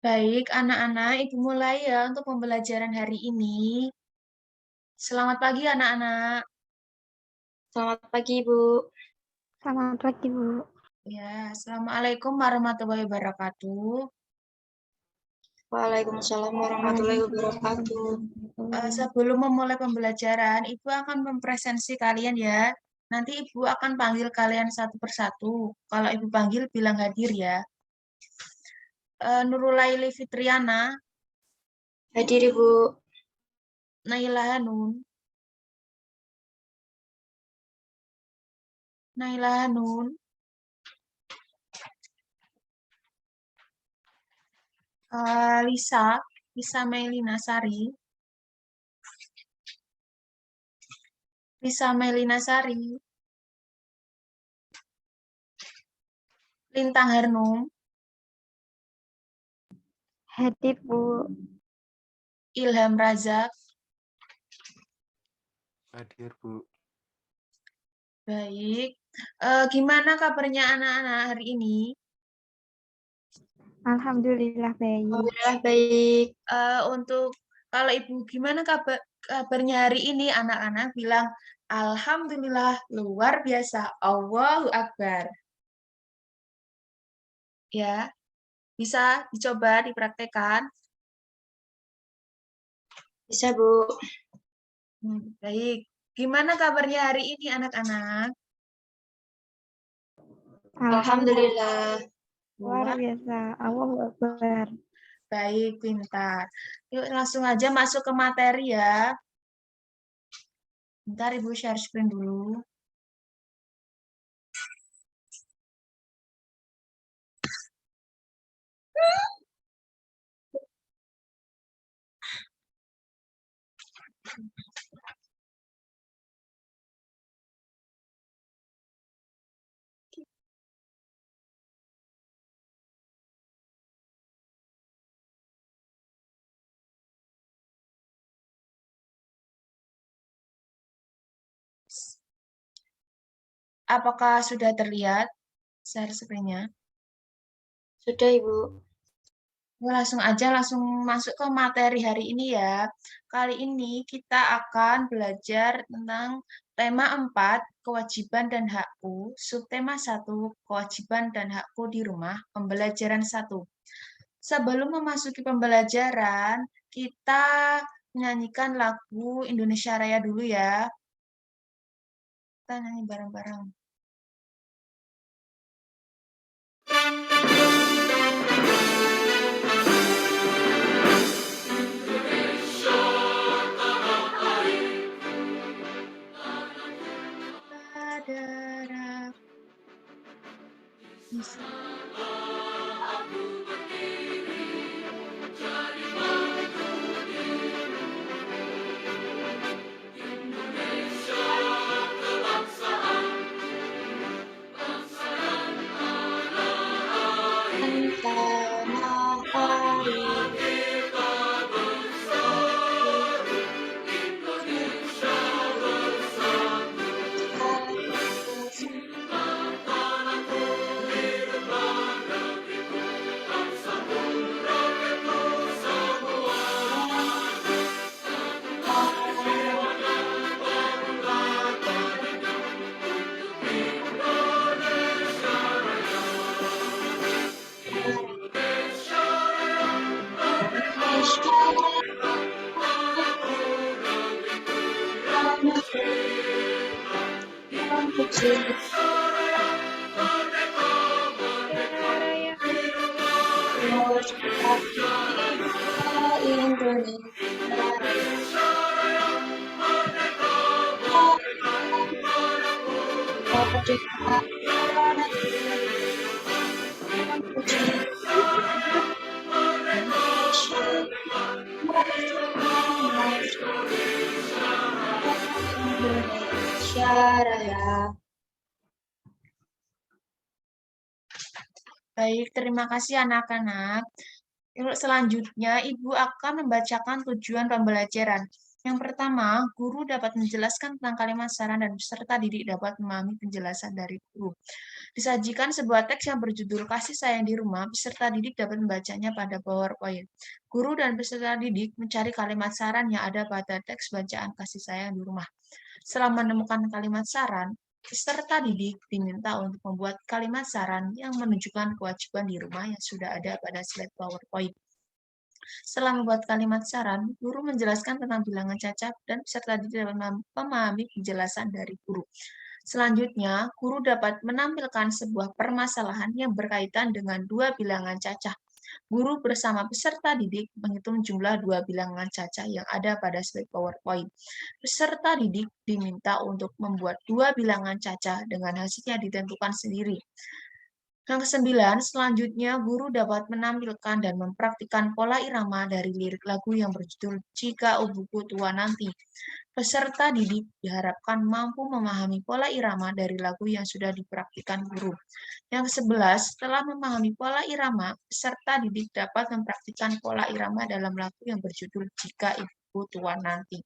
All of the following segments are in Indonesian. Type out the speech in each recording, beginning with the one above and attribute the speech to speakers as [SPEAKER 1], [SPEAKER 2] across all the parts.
[SPEAKER 1] Baik, anak-anak, Ibu mulai ya untuk pembelajaran hari ini. Selamat pagi, anak-anak.
[SPEAKER 2] Selamat pagi, Bu.
[SPEAKER 3] Selamat pagi, Bu.
[SPEAKER 1] Ya, Assalamualaikum warahmatullahi wabarakatuh.
[SPEAKER 2] Waalaikumsalam warahmatullahi wabarakatuh.
[SPEAKER 1] Sebelum memulai pembelajaran, Ibu akan mempresentasi kalian ya. Nanti Ibu akan panggil kalian satu persatu. Kalau Ibu panggil, bilang hadir ya. Nurulaili Fitriana,
[SPEAKER 2] Hadir, Ibu.
[SPEAKER 1] Naila Hanun, Naila Hanun, Lisa Melina Sari, Lintang Harnum,
[SPEAKER 3] Hadir, Bu.
[SPEAKER 1] Ilham Razak.
[SPEAKER 4] Hadir, Bu.
[SPEAKER 1] Baik. Gimana kabarnya anak-anak hari ini?
[SPEAKER 3] Alhamdulillah baik.
[SPEAKER 2] Alhamdulillah baik.
[SPEAKER 1] Untuk kalau Ibu gimana kabarnya hari ini anak-anak bilang Alhamdulillah luar biasa. Allahu Akbar. Ya, bisa dicoba dipraktekkan.
[SPEAKER 2] Bisa, Bu.
[SPEAKER 1] Baik. Gimana kabarnya hari ini anak-anak?
[SPEAKER 2] Alhamdulillah.
[SPEAKER 3] Luar biasa. Allahu Akbar.
[SPEAKER 1] Baik, pintar. Yuk langsung aja masuk ke materi ya. Bentar Ibu share screen dulu. Apakah sudah terlihat share screen-nya?
[SPEAKER 2] Sudah, Ibu.
[SPEAKER 1] Langsung aja langsung masuk ke materi hari ini ya. Kali ini kita akan belajar tentang tema 4, kewajiban dan hakku, subtema 1, kewajiban dan hakku di rumah, pembelajaran 1. Sebelum memasuki pembelajaran, kita menyanyikan lagu Indonesia Raya dulu ya. Kita nyanyi bareng-bareng. Darah bisa.
[SPEAKER 2] Tanah air. Indonesia Raya.
[SPEAKER 1] Baik, terima kasih anak-anak. Selanjutnya, Ibu akan membacakan tujuan pembelajaran. Yang pertama, guru dapat menjelaskan tentang kalimat saran dan peserta didik dapat memahami penjelasan dari guru. Disajikan sebuah teks yang berjudul Kasih Sayang di Rumah, peserta didik dapat membacanya pada PowerPoint. Guru dan peserta didik mencari kalimat saran yang ada pada teks bacaan Kasih Sayang di Rumah. Setelah menemukan kalimat saran, peserta didik diminta untuk membuat kalimat saran yang menunjukkan kewajiban di rumah yang sudah ada pada slide PowerPoint. Setelah membuat kalimat saran, guru menjelaskan tentang bilangan cacat dan peserta didik dapat memahami penjelasan dari guru. Selanjutnya, guru dapat menampilkan sebuah permasalahan yang berkaitan dengan dua bilangan cacah. Guru bersama peserta didik menghitung jumlah dua bilangan cacah yang ada pada slide PowerPoint. Peserta didik diminta untuk membuat dua bilangan cacah dengan hasilnya ditentukan sendiri. Yang kesembilan, selanjutnya guru dapat menampilkan dan mempraktikkan pola irama dari lirik lagu yang berjudul Jika Ibuku Tua Nanti. Peserta didik diharapkan mampu memahami pola irama dari lagu yang sudah dipraktikkan guru. Yang ke-11, setelah memahami pola irama, peserta didik dapat mempraktikkan pola irama dalam lagu yang berjudul Jika Ibuku Tua Nanti.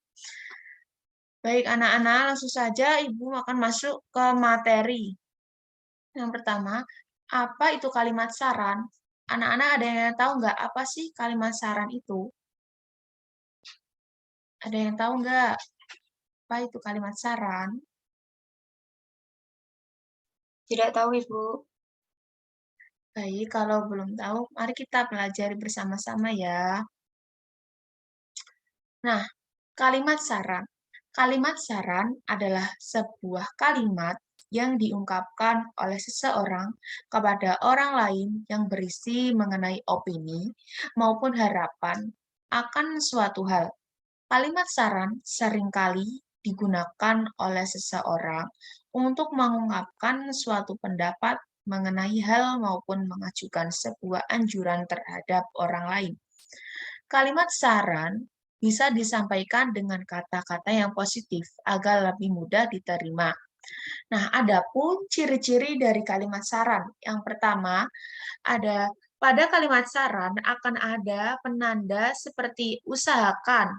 [SPEAKER 1] Baik anak-anak, langsung saja Ibu akan masuk ke materi. Yang pertama, apa itu kalimat saran? Anak-anak ada yang tahu nggak apa sih kalimat saran itu? Ada yang tahu nggak apa itu kalimat saran?
[SPEAKER 2] Tidak tahu, Ibu.
[SPEAKER 1] Baik, kalau belum tahu, mari kita pelajari bersama-sama ya. Nah, kalimat saran. Kalimat saran adalah sebuah kalimat yang diungkapkan oleh seseorang kepada orang lain yang berisi mengenai opini maupun harapan akan suatu hal. Kalimat saran seringkali digunakan oleh seseorang untuk mengungkapkan suatu pendapat mengenai hal maupun mengajukan sebuah anjuran terhadap orang lain. Kalimat saran bisa disampaikan dengan kata-kata yang positif agar lebih mudah diterima. Nah, adapun ciri-ciri dari kalimat saran. Yang pertama, ada pada kalimat saran akan ada penanda seperti usahakan,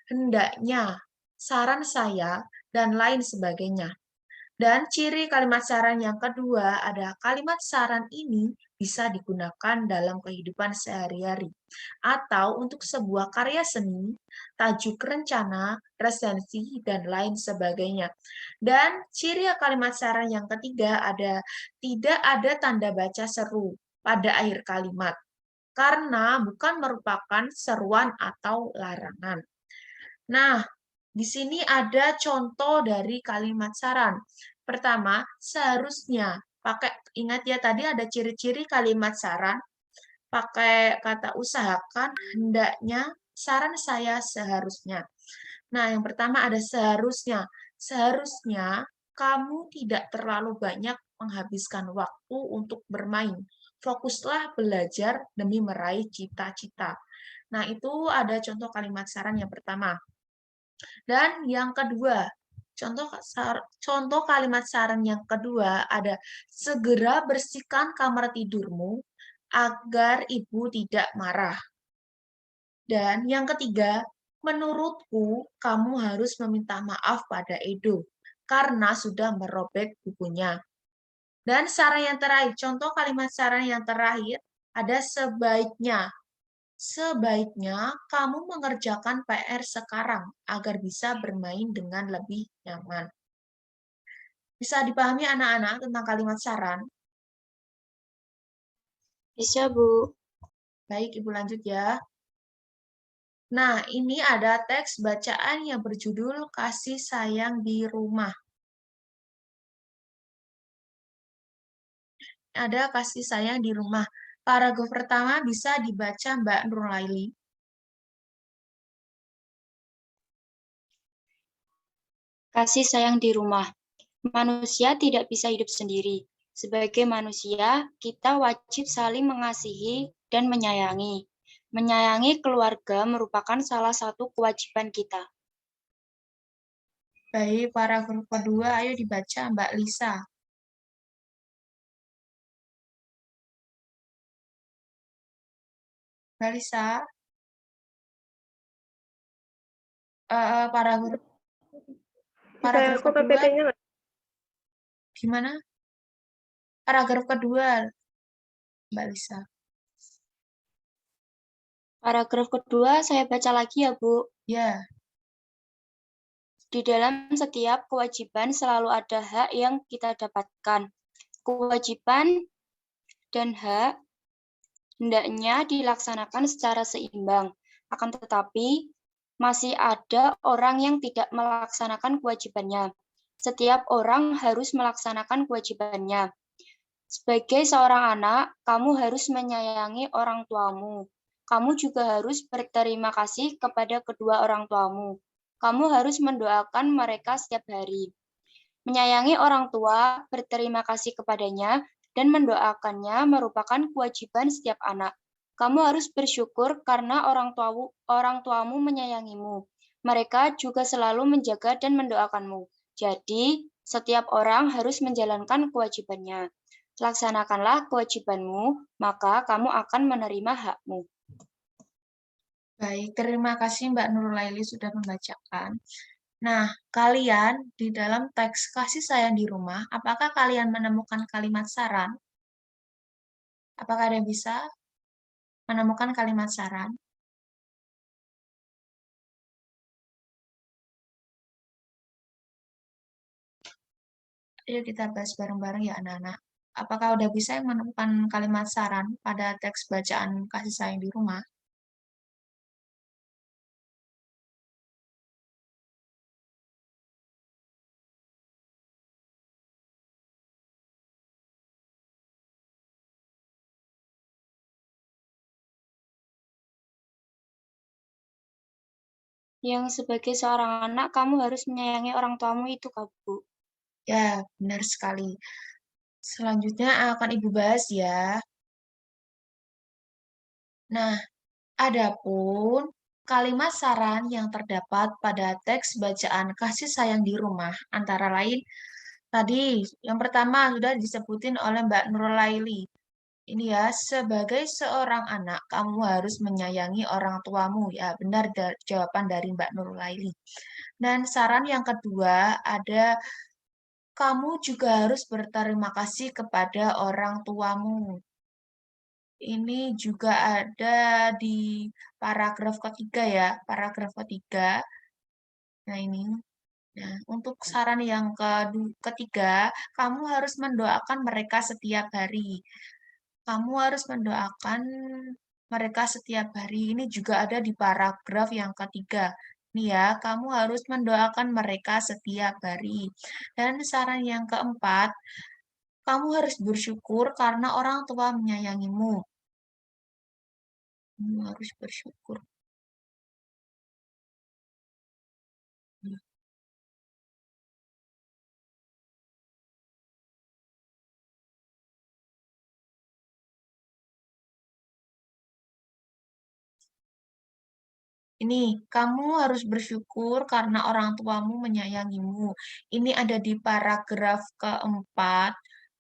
[SPEAKER 1] hendaknya, saran saya, dan lain sebagainya. Dan ciri kalimat saran yang kedua ada kalimat saran ini bisa digunakan dalam kehidupan sehari-hari atau untuk sebuah karya seni, tajuk rencana, resensi, dan lain sebagainya. Dan ciri kalimat saran yang ketiga ada tidak ada tanda baca seru pada akhir kalimat karena bukan merupakan seruan atau larangan. Nah, di sini ada contoh dari kalimat saran. Pertama, seharusnya. Ingat ya tadi ada ciri-ciri kalimat saran. Pakai kata usahakan, hendaknya, saran saya seharusnya. Nah, yang pertama ada seharusnya. Seharusnya kamu tidak terlalu banyak menghabiskan waktu untuk bermain. Fokuslah belajar demi meraih cita-cita. Nah, itu ada contoh kalimat saran yang pertama. Dan yang kedua, contoh kalimat saran yang kedua ada segera bersihkan kamar tidurmu agar ibu tidak marah. Dan yang ketiga, menurutku kamu harus meminta maaf pada Edo karena sudah merobek bukunya. Dan saran yang terakhir, contoh kalimat saran yang terakhir ada sebaiknya. Sebaiknya kamu mengerjakan PR sekarang agar bisa bermain dengan lebih nyaman. Bisa dipahami anak-anak tentang kalimat saran?
[SPEAKER 2] Bisa, Bu.
[SPEAKER 1] Baik, Ibu lanjut ya. Nah, ini ada teks bacaan yang berjudul Kasih Sayang di Rumah. Ada kasih sayang di rumah. Paragraf pertama bisa dibaca Mbak Nurlaili.
[SPEAKER 2] Kasih sayang di rumah. Manusia tidak bisa hidup sendiri. Sebagai manusia, kita wajib saling mengasihi dan menyayangi. Menyayangi keluarga merupakan salah satu kewajiban kita.
[SPEAKER 1] Baik, paragraf kedua, ayo dibaca Mbak Lisa. Mbak Lisa. paragraf
[SPEAKER 3] Bisa aku
[SPEAKER 1] kedua
[SPEAKER 3] PPT-nya nggak?
[SPEAKER 1] gimana? Paragraf kedua, Mbak Lisa.
[SPEAKER 2] Paragraf kedua saya baca lagi ya, Bu.
[SPEAKER 1] Ya,
[SPEAKER 2] Di dalam setiap kewajiban selalu ada hak yang kita dapatkan. Kewajiban dan hak hendaknya dilaksanakan secara seimbang. Akan tetapi, masih ada orang yang tidak melaksanakan kewajibannya. Setiap orang harus melaksanakan kewajibannya. Sebagai seorang anak, kamu harus menyayangi orang tuamu. Kamu juga harus berterima kasih kepada kedua orang tuamu. Kamu harus mendoakan mereka setiap hari. Menyayangi orang tua, berterima kasih kepadanya, dan mendoakannya merupakan kewajiban setiap anak. Kamu harus bersyukur karena orang tuamu menyayangimu. Mereka juga selalu menjaga dan mendoakanmu. Jadi, setiap orang harus menjalankan kewajibannya. Laksanakanlah kewajibanmu, maka kamu akan menerima hakmu.
[SPEAKER 1] baik. Terima kasih Mbak Nurulaili sudah membacakan. Nah, kalian di dalam teks kasih sayang di rumah, apakah kalian menemukan kalimat saran? Apakah ada yang bisa menemukan kalimat saran? Ayo kita bahas bareng-bareng ya anak-anak. Apakah udah bisa menemukan kalimat saran pada teks bacaan kasih sayang di rumah?
[SPEAKER 2] Yang sebagai seorang anak, kamu harus menyayangi orang tuamu itu, Kak, Bu.
[SPEAKER 1] Ya, benar sekali. Selanjutnya akan Ibu bahas ya. Nah, adapun kalimat saran yang terdapat pada teks bacaan kasih sayang di rumah, antara lain tadi yang pertama sudah disebutin oleh Mbak Nurlaili. Ini ya, sebagai seorang anak, kamu harus menyayangi orang tuamu. Ya, benar jawaban dari Mbak Nurlaili. Dan saran yang kedua ada, kamu juga harus berterima kasih kepada orang tuamu. Ini juga ada di paragraf ketiga ya, paragraf ketiga. Nah ini, nah untuk saran yang ketiga, kamu harus mendoakan mereka setiap hari. Kamu harus mendoakan mereka setiap hari. Ini juga ada di paragraf yang ketiga. Nih ya, kamu harus mendoakan mereka setiap hari. Dan saran yang keempat, kamu harus bersyukur karena orang tua menyayangimu. Kamu harus bersyukur. Ini, kamu harus bersyukur karena orang tuamu menyayangimu. Ini ada di paragraf keempat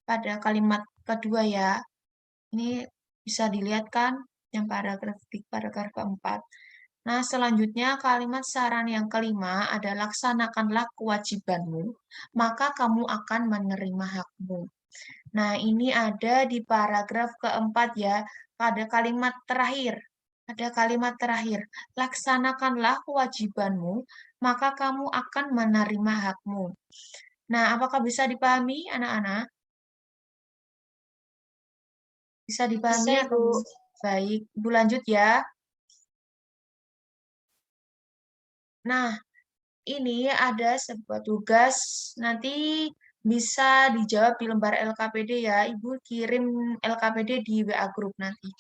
[SPEAKER 1] pada kalimat kedua ya. Ini bisa dilihat kan yang paragraf di paragraf keempat. Nah, selanjutnya kalimat saran yang kelima ada laksanakanlah kewajibanmu, maka kamu akan menerima hakmu. Nah, ini ada di paragraf keempat ya, pada kalimat terakhir. Ada kalimat terakhir, laksanakanlah kewajibanmu, maka kamu akan menerima hakmu. Nah, apakah bisa dipahami, anak-anak? Bisa
[SPEAKER 2] Bisa,
[SPEAKER 1] dipahami atau
[SPEAKER 2] Ibu.
[SPEAKER 1] belum? Baik, Ibu lanjut ya. Nah, ini ada sebuah tugas, nanti bisa dijawab di lembar LKPD ya. Ibu kirim LKPD di WA Group nanti.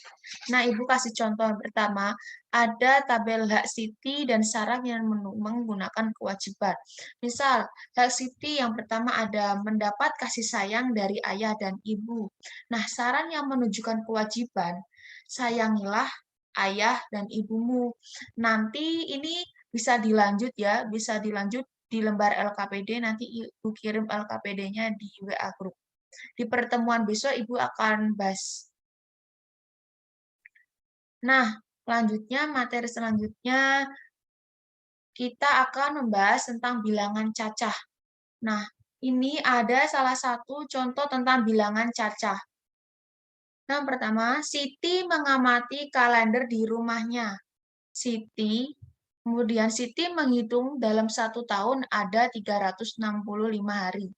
[SPEAKER 1] Nah, Ibu kasih contoh yang pertama, ada tabel hak Siti dan syarat yang menggunakan kewajiban. Misal, hak Siti yang pertama ada mendapat kasih sayang dari ayah dan ibu. Nah, saran yang menunjukkan kewajiban, sayangilah ayah dan ibumu. Nanti ini bisa dilanjut ya, bisa dilanjut di lembar LKPD, nanti Ibu kirim LKPD-nya di WA Group. Di pertemuan besok Ibu akan bahas. Nah, selanjutnya, materi selanjutnya kita akan membahas tentang bilangan cacah. Nah, ini ada salah satu contoh tentang bilangan cacah. Yang pertama, Siti mengamati kalender di rumahnya. Kemudian Siti menghitung dalam 1 tahun ada 365 hari.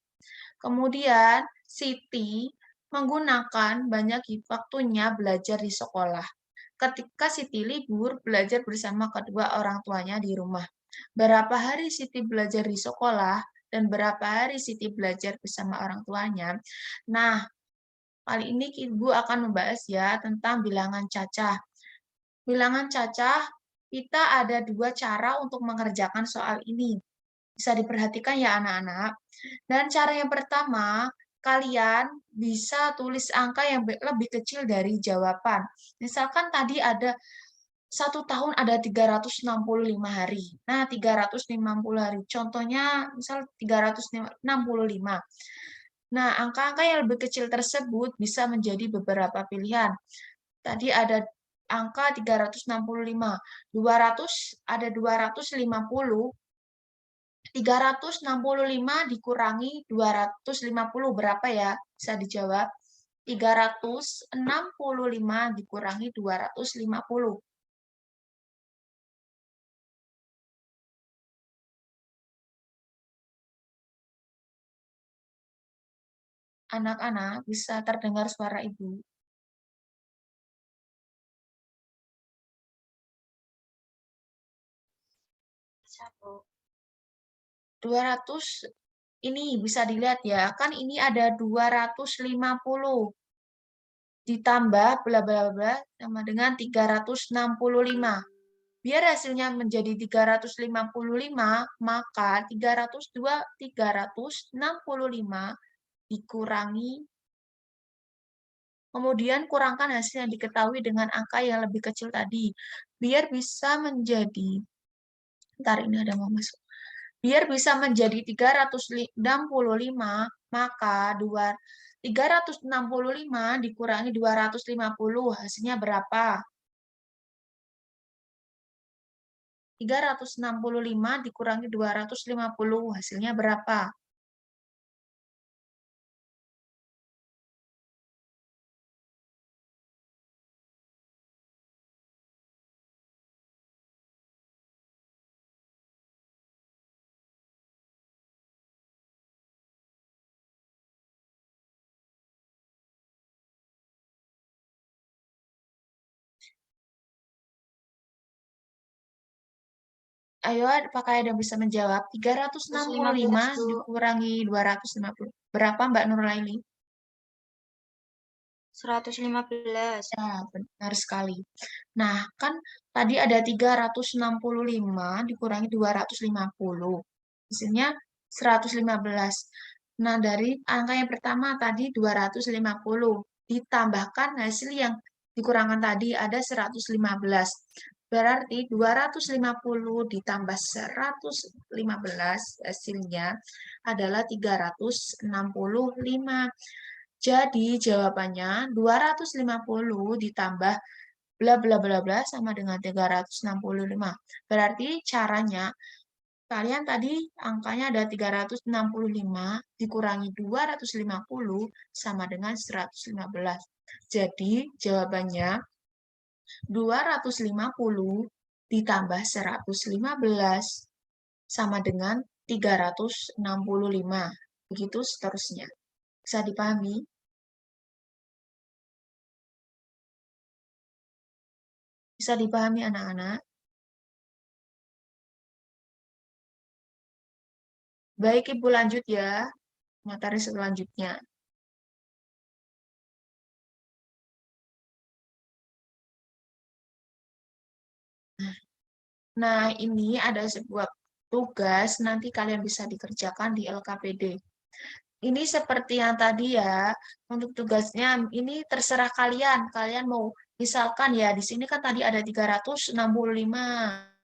[SPEAKER 1] Kemudian Siti menggunakan banyak waktunya belajar di sekolah. Ketika Siti libur, belajar bersama kedua orang tuanya di rumah. Berapa hari Siti belajar di sekolah dan berapa hari Siti belajar bersama orang tuanya? Nah, kali ini Ibu akan membahas ya tentang bilangan cacah. Bilangan cacah, kita ada 2 cara untuk mengerjakan soal ini. Bisa diperhatikan ya anak-anak. Dan cara yang pertama, kalian bisa tulis angka yang lebih kecil dari jawaban. Misalkan tadi ada 1 tahun ada 365 hari. Nah, 360 hari. Contohnya, misal 365. Nah, angka-angka yang lebih kecil tersebut bisa menjadi beberapa pilihan. Tadi ada angka 365. 200 ada 250. 365 dikurangi 250 berapa ya? Bisa dijawab. 365 dikurangi 250. Anak-anak, bisa terdengar suara Ibu. 200 ini bisa dilihat ya, kan ini ada 250 ditambah bla bla bla sama dengan 365. Biar hasilnya menjadi 355, maka 365 dikurangi, kemudian kurangkan hasil yang diketahui dengan angka yang lebih kecil tadi. Biar bisa menjadi, ntar ini ada mau masuk. Biar bisa menjadi 365, maka 365 dikurangi 250, hasilnya berapa? 365 dikurangi 250, hasilnya berapa? Ayo, apakah ada yang bisa menjawab? 365 dikurangi 250. Berapa, Mbak Nurlaili?
[SPEAKER 2] 115.
[SPEAKER 1] Ya, benar sekali. Nah, kan tadi ada 365 dikurangi 250. Hasilnya 115. Nah, dari angka yang pertama tadi 250. Ditambahkan hasil yang dikurangkan tadi ada 115. Berarti 250 ditambah 115 hasilnya adalah 365. Jadi jawabannya 250 ditambah bla bla bla bla sama dengan 365. Berarti caranya kalian tadi angkanya ada 365 dikurangi 250 sama dengan 115. Jadi jawabannya 250 ditambah 115 sama dengan 365. Begitu seterusnya. Bisa dipahami? Bisa dipahami anak-anak? Baik, Ibu lanjut ya. Materi selanjutnya. Nah, ini ada sebuah tugas, nanti kalian bisa dikerjakan di LKPD. Ini seperti yang tadi ya, untuk tugasnya ini terserah kalian. Kalian mau, misalkan ya, di sini kan tadi ada 365.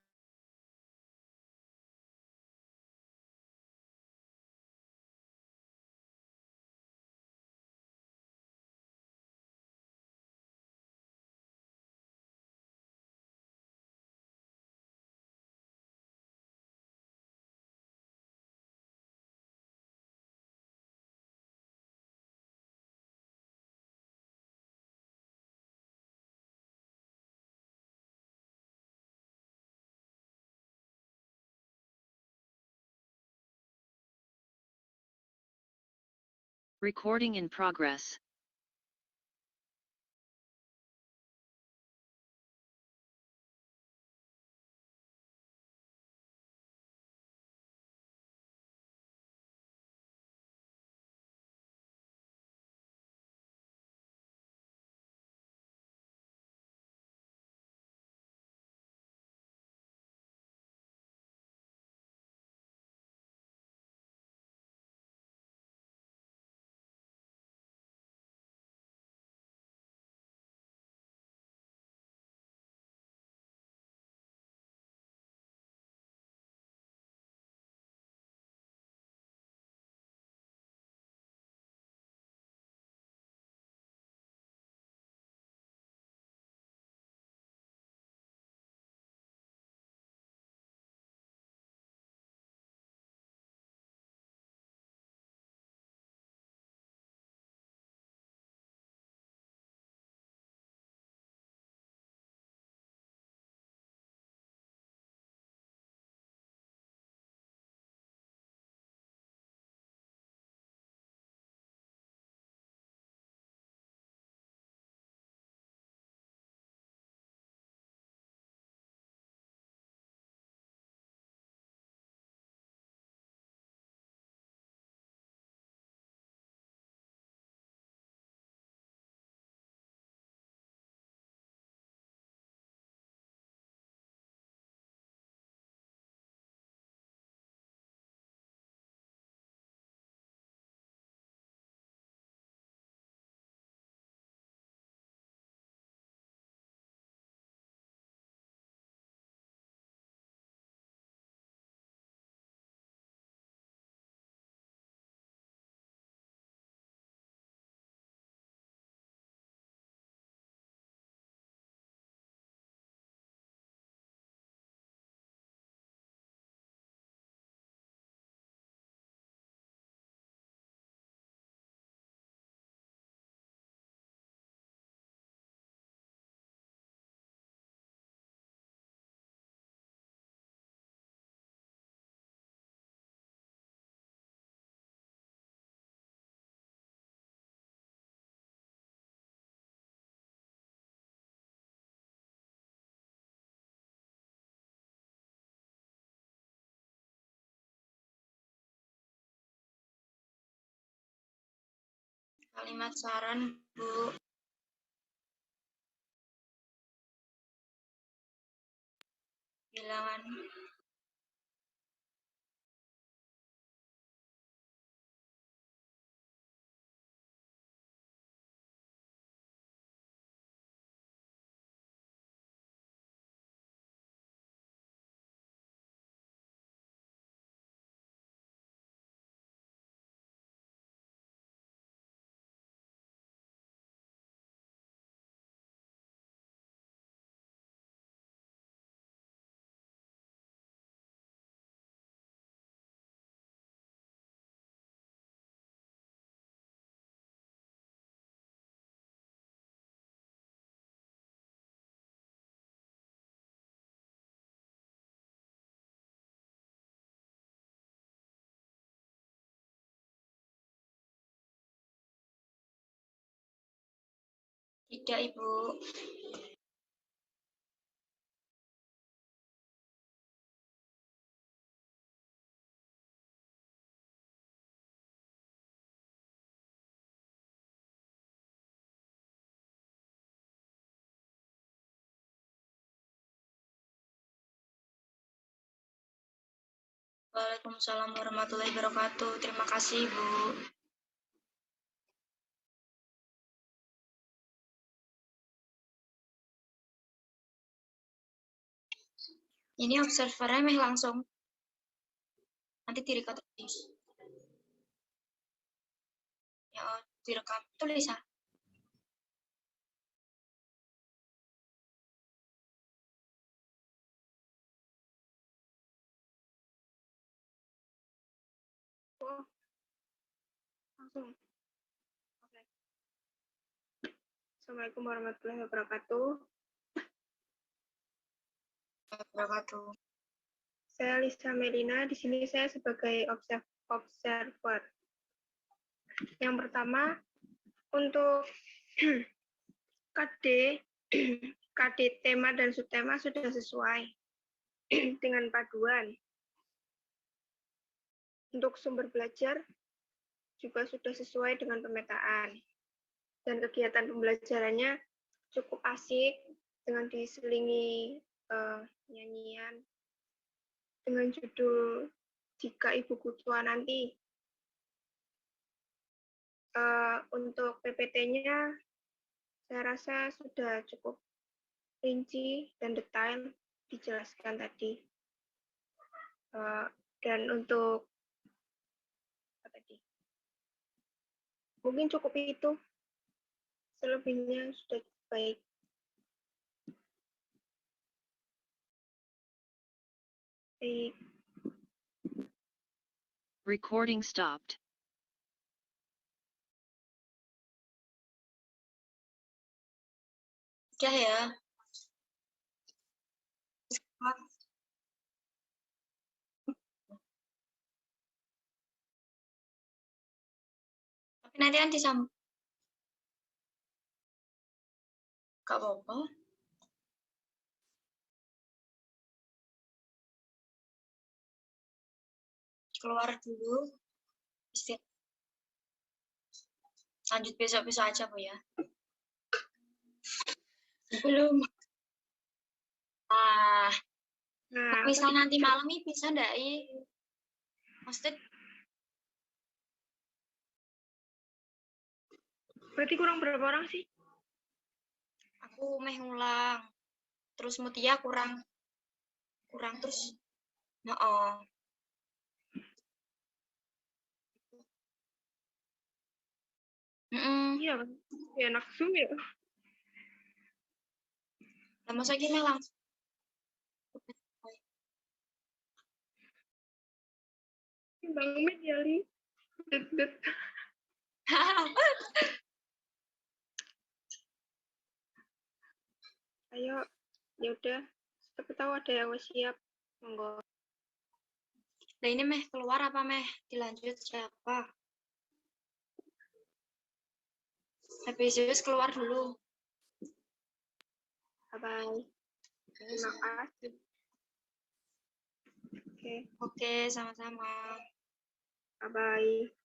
[SPEAKER 4] Recording in progress.
[SPEAKER 2] Kalimat saran, Bu. Bilangan. Tidak, Ibu. Waalaikumsalam warahmatullahi wabarakatuh. Terima kasih, Ibu. Ini observernya meh langsung. Nanti direkam tulis. Ya, direkam tulisan.
[SPEAKER 3] Oh, langsung. Oke. Assalamualaikum warahmatullahi wabarakatuh.
[SPEAKER 2] Wabarakatuh.
[SPEAKER 3] Saya Lisa Melina. Di sini saya sebagai observer. Yang pertama, untuk KD, KD tema dan subtema sudah sesuai dengan paduan. Untuk sumber belajar juga sudah sesuai dengan pemetaan. Dan kegiatan pembelajarannya cukup asik dengan diselingi nyanyian dengan judul Jika Ibu Kutua Nanti. Untuk PPT-nya saya rasa sudah cukup rinci dan detail dijelaskan tadi. Dan untuk apa tadi? Mungkin cukup itu. Selebihnya sudah baik. Baik.
[SPEAKER 4] Recording stopped.
[SPEAKER 2] Udah ya. Tapi nanti kan gak apa-apa. Keluar dulu. Lanjut besok-besok aja, Bu ya. Belum.
[SPEAKER 3] Nah,
[SPEAKER 2] Misal nanti malam ini bisa enggak, Maksudnya
[SPEAKER 3] berarti kurang berapa orang sih?
[SPEAKER 2] aku meh ngulang. Terus Mutia kurang terus.
[SPEAKER 3] Iya, enak Zoom ya.
[SPEAKER 2] Lah masa gini langsung.
[SPEAKER 3] Bang Med ya, Li. Det. Ayo, ya udah. Tapi tahu ada yang siap. Monggo.
[SPEAKER 2] Nah ini meh keluar apa meh dilanjut siapa? Habis keluar dulu.
[SPEAKER 3] Bye-bye. Terima kasih. Oke.
[SPEAKER 2] Oke, sama-sama.
[SPEAKER 3] Bye-bye.